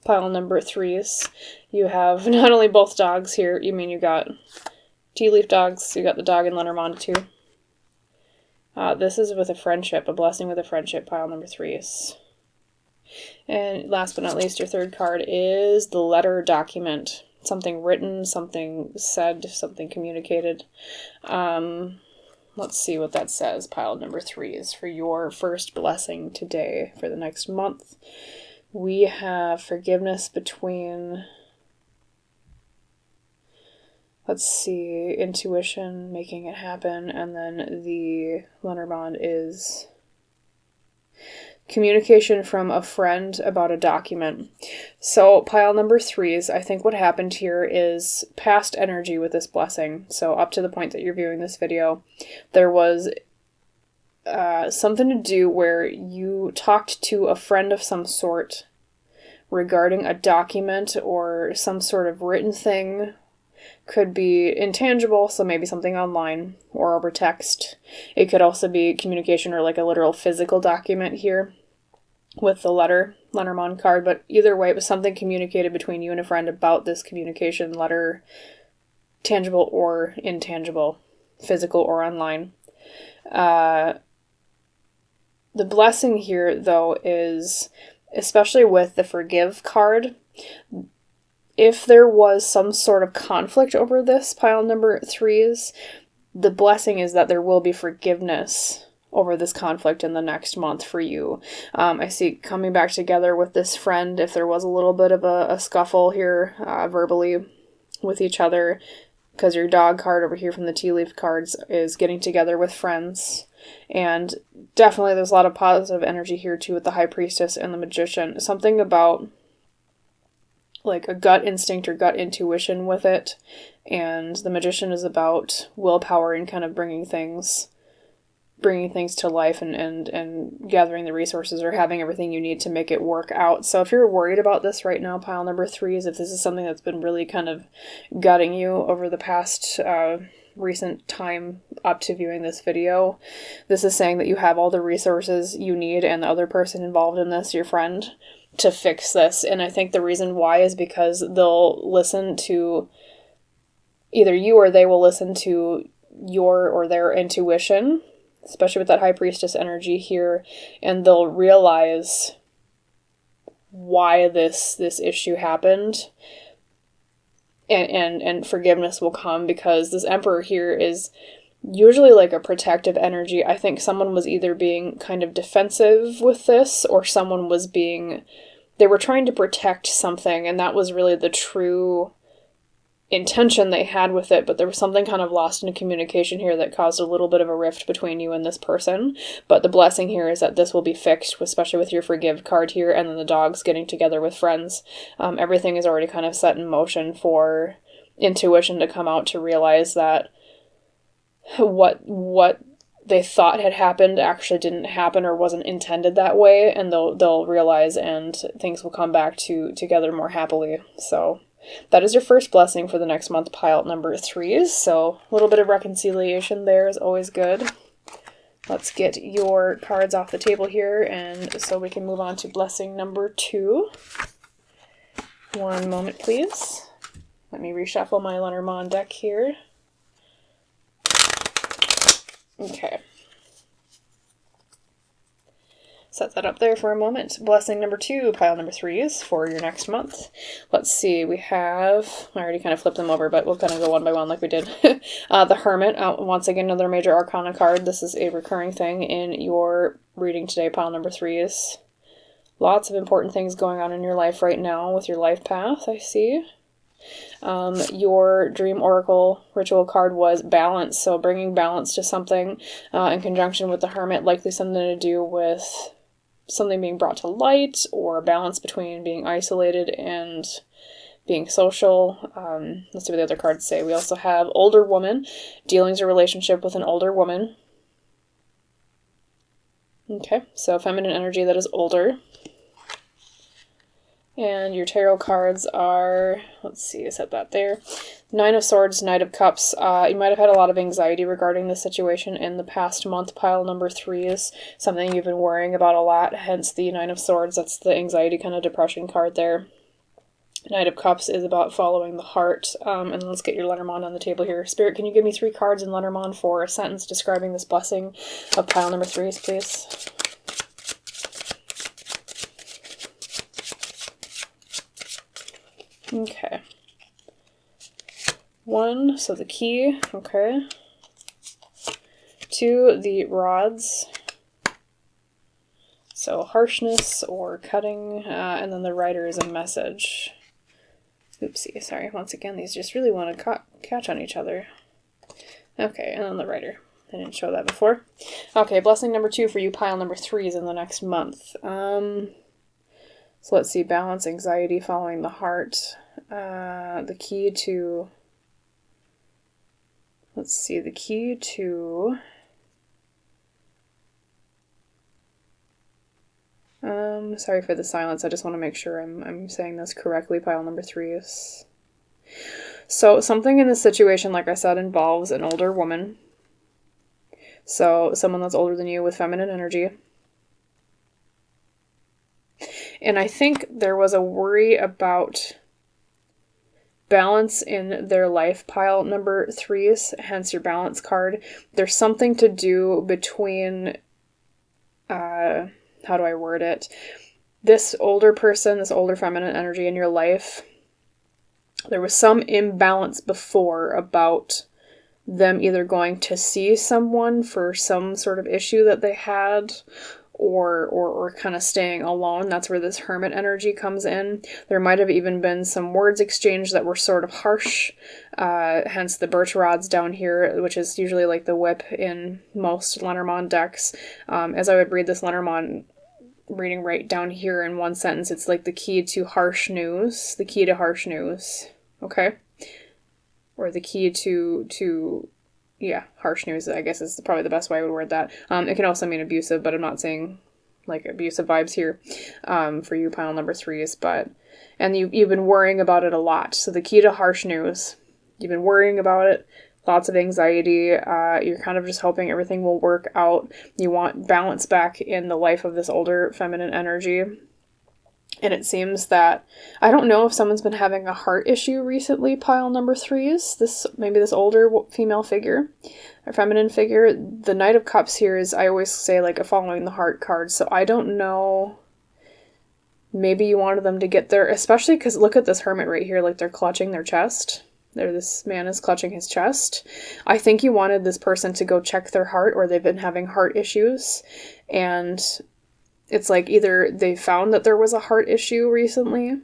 Pile number 3s. You have not only both dogs here, you got tea leaf dogs, you got the dog in Lenormand too. This is with a friendship, a blessing with a friendship, pile number 3s. And last but not least, your 3rd card is the letter document. Something written, something said, something communicated. Let's see what that says. Pile number 3 is for your first blessing today for the next month. We have forgiveness between, let's see, intuition, making it happen, and then the Lenormand is communication from a friend about a document. So pile number 3s, I think what happened here is past energy with this blessing. So up to the point that you're viewing this video, there was something to do where you talked to a friend of some sort regarding a document or some sort of written thing. Could be intangible, so maybe something online or over text. It could also be communication or like a literal physical document here with the Lenormand card, but either way, it was something communicated between you and a friend about this communication, letter, tangible or intangible, physical or online. The blessing here, though, is, especially with the Forgive card, if there was some sort of conflict over this, pile number 3s, the blessing is that there will be forgiveness over this conflict in the next month for you. I see coming back together with this friend, if there was a little bit of a scuffle here verbally with each other, because your dog card over here from the tea leaf cards is getting together with friends. And definitely there's a lot of positive energy here too with the High Priestess and the Magician. Something about like a gut instinct or gut intuition with it. And the Magician is about willpower and kind of bringing things bringing things to life and gathering the resources or having everything you need to make it work out. So if you're worried about this right now, pile number 3 is if this is something that's been really kind of gutting you over the past recent time up to viewing this video, this is saying that you have all the resources you need and the other person involved in this, your friend, to fix this. And I think the reason why is because they'll listen to, either you or they will listen to your or their intuition, especially with that High Priestess energy here, and they'll realize why this issue happened, and forgiveness will come, because this Emperor here is usually like a protective energy. I think someone was either being kind of defensive with this, or someone was they were trying to protect something, and that was really the true intention they had with it, but there was something kind of lost in communication here that caused a little bit of a rift between you and this person. But the blessing here is that this will be fixed, especially with your forgive card here, and then the dogs getting together with friends. Everything is already kind of set in motion for intuition to come out to realize that what they thought had happened actually didn't happen or wasn't intended that way, and they'll realize, and things will come back together more happily. So that is your first blessing for the next month, pile number 3. So a little bit of reconciliation there is always good. Let's get your cards off the table here, and so we can move on to blessing number 2. One moment, please. Let me reshuffle my Lenormand deck here. Okay. Set that up there for a moment. Blessing number 2, pile number 3s for your next month. Let's see, we have, I already kind of flipped them over, but we'll kind of go one by one like we did. The Hermit, once again, another major arcana card. This is a recurring thing in your reading today, pile number 3s. Lots of important things going on in your life right now with your life path, I see. Your Dream Oracle ritual card was balance, so bringing balance to something in conjunction with the Hermit, likely something to do with something being brought to light, or a balance between being isolated and being social. Let's see what the other cards say. We also have older woman, dealing a relationship with an older woman. Okay, so feminine energy that is older. And your tarot cards are, let's see, I set that there. 9 of Swords, Knight of Cups. You might have had a lot of anxiety regarding the situation in the past month. Pile number 3 is something you've been worrying about a lot, hence the 9 of Swords. That's the anxiety kind of depression card there. Knight of Cups is about following the heart. And let's get your Lenormand on the table here. Spirit, can you give me 3 cards in Lenormand for a sentence describing this blessing of pile number 3s, please? Okay. 1, so the key, okay. 2, the rods. So harshness or cutting, and then the Rider is a message. Oopsie, sorry, once again, these just really want to catch on each other. Okay, and then the Rider. I didn't show that before. Okay, blessing number 2 for you, pile number 3s in the next month. So let's see, balance, anxiety, following the heart. The key to, let's see, the key to, sorry for the silence, I just want to make sure I'm saying this correctly, pile number 3s. So something in this situation, like I said, involves an older woman. So someone that's older than you with feminine energy. And I think there was a worry about balance in their life, pile number 3s, hence your balance card. There's something to do between, how do I word it? This older person, this older feminine energy in your life, there was some imbalance before about them either going to see someone for some sort of issue that they had, or kind of staying alone. That's where this Hermit energy comes in. There might have even been some words exchanged that were sort of harsh, hence the birch rods down here, which is usually like the whip in most Lenormand decks. As I would read this Lenormand reading right down here in one sentence, it's like the key to harsh news, okay? Or the key to yeah, harsh news, I guess, is probably the best way I would word that. It can also mean abusive, but I'm not saying like abusive vibes here for you pile number 3s, and you've been worrying about it a lot. So the key to harsh news, you've been worrying about it, lots of anxiety, you're kind of just hoping everything will work out. You want balance back in the life of this older feminine energy. And it seems that, I don't know if someone's been having a heart issue recently, pile number 3s, maybe this older female figure, or feminine figure. The Knight of Cups here is, I always say, like a following the heart card, so I don't know, maybe you wanted them to get there, especially because look at this Hermit right here, like they're clutching their chest. This man is clutching his chest. I think you wanted this person to go check their heart, or they've been having heart issues, and it's like either they found that there was a heart issue recently,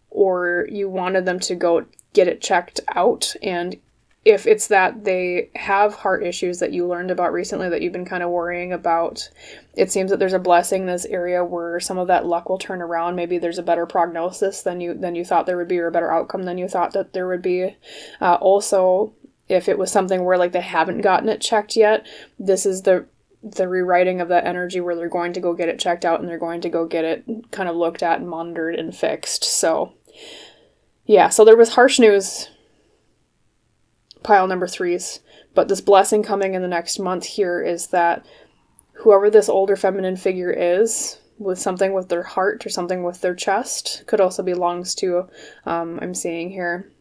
or you wanted them to go get it checked out. And if it's that they have heart issues that you learned about recently that you've been kind of worrying about, it seems that there's a blessing in this area where some of that luck will turn around. Maybe there's a better prognosis than you thought there would be, or a better outcome than you thought that there would be. Also, if it was something where like they haven't gotten it checked yet, this is the rewriting of that energy where they're going to go get it checked out, and they're going to go get it kind of looked at and monitored and fixed. So yeah, so there was harsh news, pile number 3s, but this blessing coming in the next month here is that whoever this older feminine figure is, with something with their heart or something with their chest, could also belongs to, I'm seeing here,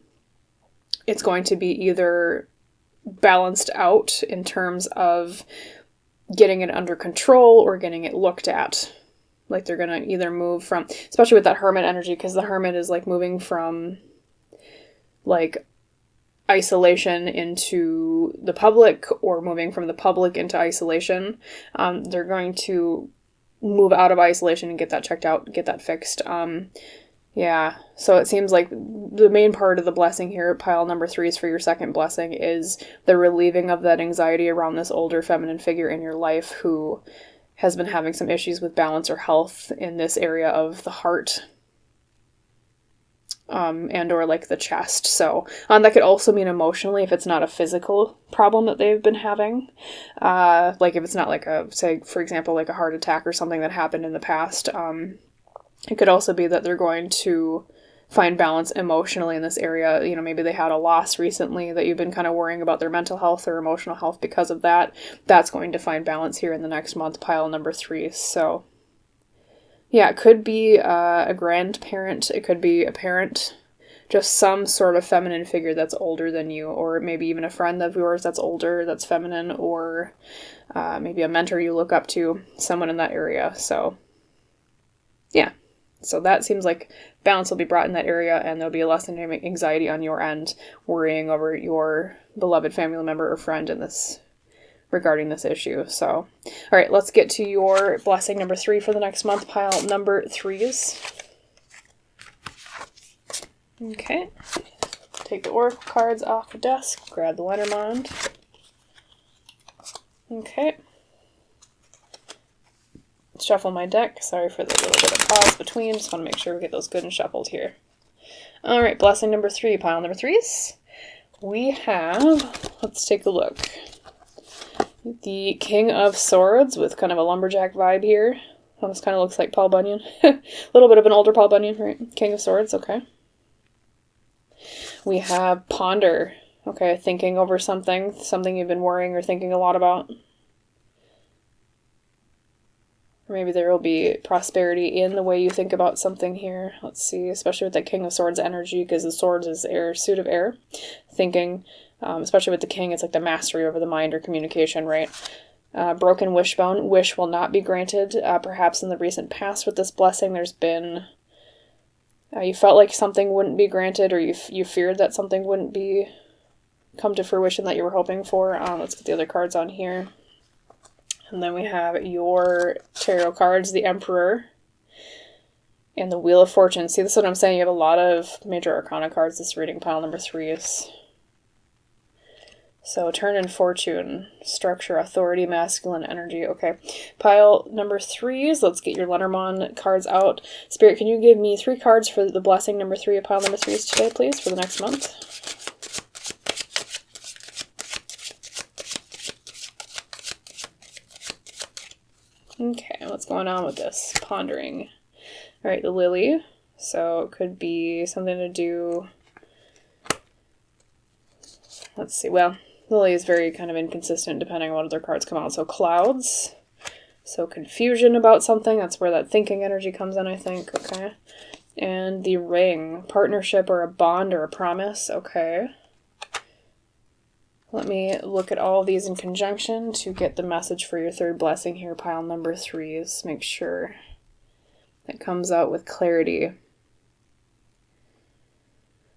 it's going to be either balanced out in terms of getting it under control or getting it looked at. Like they're going to either move from, especially with that Hermit energy, because the Hermit is like moving from like isolation into the public, or moving from the public into isolation. They're going to move out of isolation and get that checked out, get that fixed. Yeah, so it seems like the main part of the blessing here, pile number 3s for your second blessing, is the relieving of that anxiety around this older feminine figure in your life who has been having some issues with balance or health in this area of the heart, and or like the chest. So that could also mean emotionally, if it's not a physical problem that they've been having, like if it's not like a, say for example, like a heart attack or something that happened in the past. It could also be that they're going to find balance emotionally in this area. You know, maybe they had a loss recently that you've been kind of worrying about their mental health or emotional health because of that. That's going to find balance here in the next month, pile number 3. So yeah, it could be a grandparent. It could be a parent, just some sort of feminine figure that's older than you, or maybe even a friend of yours that's older, that's feminine, or maybe a mentor you look up to, someone in that area. So yeah. So that seems like balance will be brought in that area, and there'll be a less anxiety on your end, worrying over your beloved family member or friend in this, regarding this issue. So, all right, let's get to your blessing number 3 for the next month, pile number 3s. Okay. Take the oracle cards off the desk, grab the Lenormand. Okay. Shuffle my deck. Sorry for the little bit of pause between. Just want to make sure we get those good and shuffled here. All right, blessing number 3, pile number 3s. We have, let's take a look. The King of Swords with kind of a lumberjack vibe here. Almost kind of looks like Paul Bunyan. A little bit of an older Paul Bunyan, right? King of Swords, okay. We have Ponder. Okay, thinking over something you've been worrying or thinking a lot about. Or maybe there will be prosperity in the way you think about something here. Let's see, especially with that King of Swords energy, because the swords is air, suit of air. Thinking, especially with the king, it's like the mastery over the mind or communication, right? Broken wishbone. Wish will not be granted. Perhaps in the recent past with this blessing, there's been, you felt like something wouldn't be granted, or you feared that something wouldn't be come to fruition that you were hoping for. Let's get the other cards on here. And then we have your tarot cards, the Emperor and the Wheel of Fortune. See, this is what I'm saying. You have a lot of major arcana cards this reading, pile number 3s. So turn and fortune, structure, authority, masculine energy. Okay, pile number 3s. Let's get your Lenormand cards out. Spirit, can you give me 3 cards for the blessing number 3 of pile number 3s today, please, for the next month? Okay, what's going on with this? Pondering. All right, the Lily. So it could be something to do... Let's see. Well, Lily is very kind of inconsistent depending on what other cards come out. So clouds. So confusion about something. That's where that thinking energy comes in, I think. Okay. And the ring. Partnership or a bond or a promise. Okay. Let me look at all of these in conjunction to get the message for your third blessing here, pile number 3s. Make sure it comes out with clarity.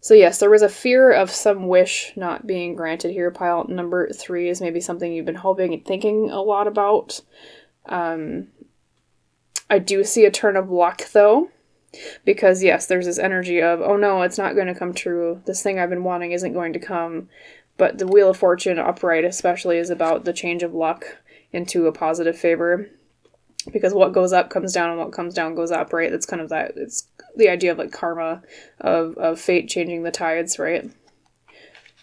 So yes, there was a fear of some wish not being granted here. Pile number 3 is maybe something you've been hoping and thinking a lot about. I do see a turn of luck, though. Because yes, there's this energy of, oh no, it's not going to come true. This thing I've been wanting isn't going to come. But the Wheel of Fortune upright especially is about the change of luck into a positive favor. Because what goes up comes down and what comes down goes up, right? That's kind of that, it's the idea of like karma, of fate changing the tides, right?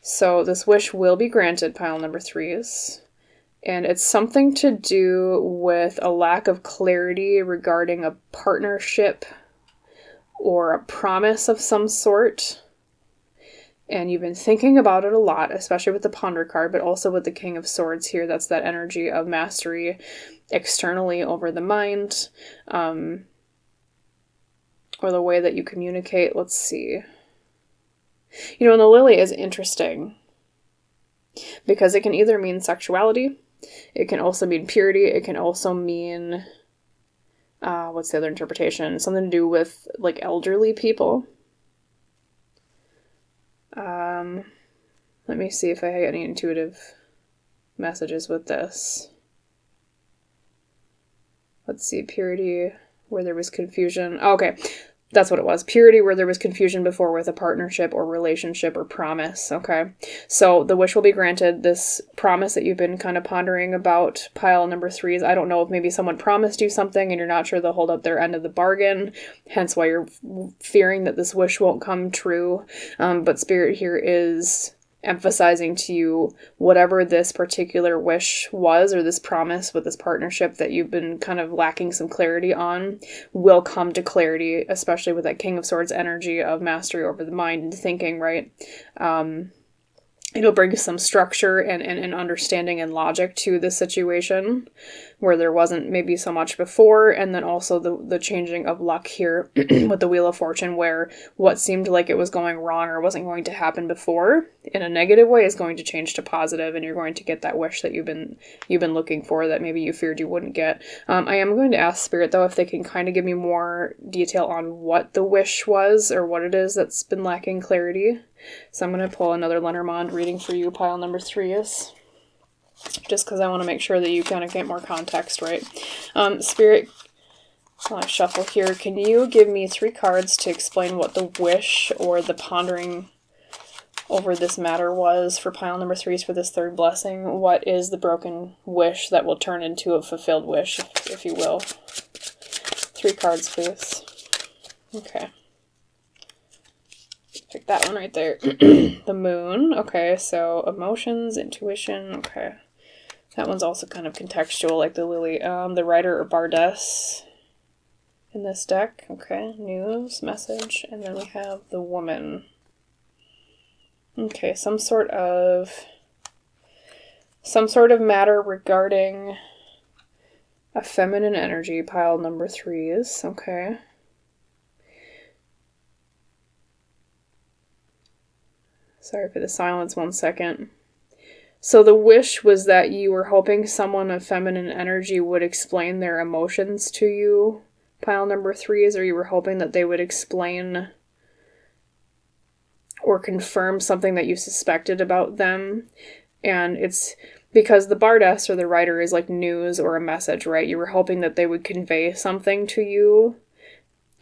So this wish will be granted, pile number 3s. And it's something to do with a lack of clarity regarding a partnership or a promise of some sort. And you've been thinking about it a lot, especially with the Ponder card, but also with the King of Swords here. That's that energy of mastery externally over the mind, or the way that you communicate. Let's see. You know, and the Lily is interesting because it can either mean sexuality, it can also mean purity, it can also mean, what's the other interpretation? Something to do with, like, elderly people. Let me see if I have any intuitive messages with this. Let's see, purity, where there was confusion. Oh, okay, that's what it was. Purity, where there was confusion before with a partnership or relationship or promise. Okay, so the wish will be granted. This promise that you've been kind of pondering about, pile number 3s. I don't know if maybe someone promised you something and you're not sure they'll hold up their end of the bargain, hence why you're fearing that this wish won't come true. But Spirit here is emphasizing to you whatever this particular wish was, or this promise with this partnership that you've been kind of lacking some clarity on, will come to clarity, especially with that King of Swords energy of mastery over the mind and thinking, right? It'll bring some structure and understanding and logic to this situation where there wasn't maybe so much before. And then also the changing of luck here with the Wheel of Fortune, where what seemed like it was going wrong or wasn't going to happen before in a negative way is going to change to positive, and you're going to get that wish that you've been looking for that maybe you feared you wouldn't get. I am going to ask Spirit, though, if they can kind of give me more detail on what the wish was or what it is that's been lacking clarity. So I'm going to pull another Lenormand reading for you, pile number 3s. Just because I want to make sure that you kind of get more context, right? Spirit, I'll shuffle here. Can you give me 3 cards to explain what the wish or the pondering over this matter was for pile number 3s for this third blessing? What is the broken wish that will turn into a fulfilled wish, if you will? 3 cards, please. Okay. Pick that one right there. The Moon. Okay, so emotions, intuition. Okay. That one's also kind of contextual, like the Lily. The Rider or Bardess in this deck. Okay, news, message. And then we have the Woman. Okay, some sort of matter regarding a feminine energy, pile number 3s. Okay. Sorry for the silence, 1 second. So the wish was that you were hoping someone of feminine energy would explain their emotions to you, pile number 3s, or you were hoping that they would explain or confirm something that you suspected about them. And it's because the Bardess or the Rider is like news or a message, right? You were hoping that they would convey something to you.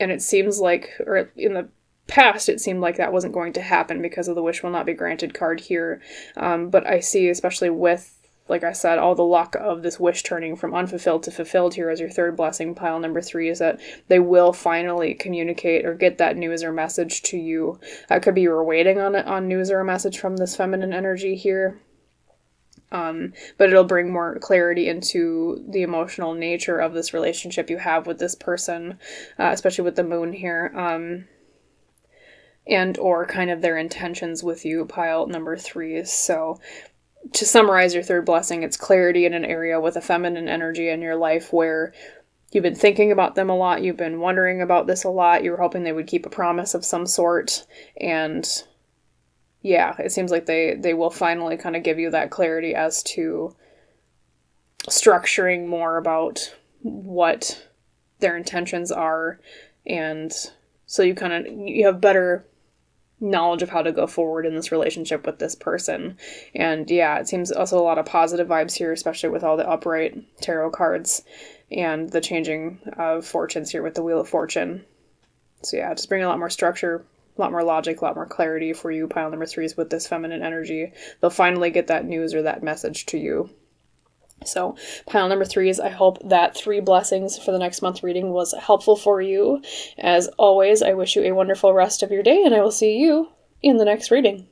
And it seems like, or in the past, it seemed like that wasn't going to happen because of the wish will not be granted card here. But I see, especially with, like I said, all the luck of this wish turning from unfulfilled to fulfilled here as your third blessing, pile number 3, is that they will finally communicate or get that news or message to you. It could be you were waiting on news or a message from this feminine energy here. But it'll bring more clarity into the emotional nature of this relationship you have with this person, especially with the moon here, and or kind of their intentions with you, pile number 3. So to summarize your third blessing, it's clarity in an area with a feminine energy in your life where you've been thinking about them a lot, you've been wondering about this a lot, you were hoping they would keep a promise of some sort, and yeah, it seems like they will finally kind of give you that clarity as to structuring more about what their intentions are, and so you have better knowledge of how to go forward in this relationship with this person. And yeah, it seems also a lot of positive vibes here, especially with all the upright tarot cards and the changing of fortunes here with the Wheel of Fortune. So yeah, just bring a lot more structure, a lot more logic, a lot more clarity for you, pile number 3s, with this feminine energy. They'll finally get that news or that message to you. So, pile number 3s, I hope that 3 blessings for the next month reading was helpful for you. As always, I wish you a wonderful rest of your day, and I will see you in the next reading.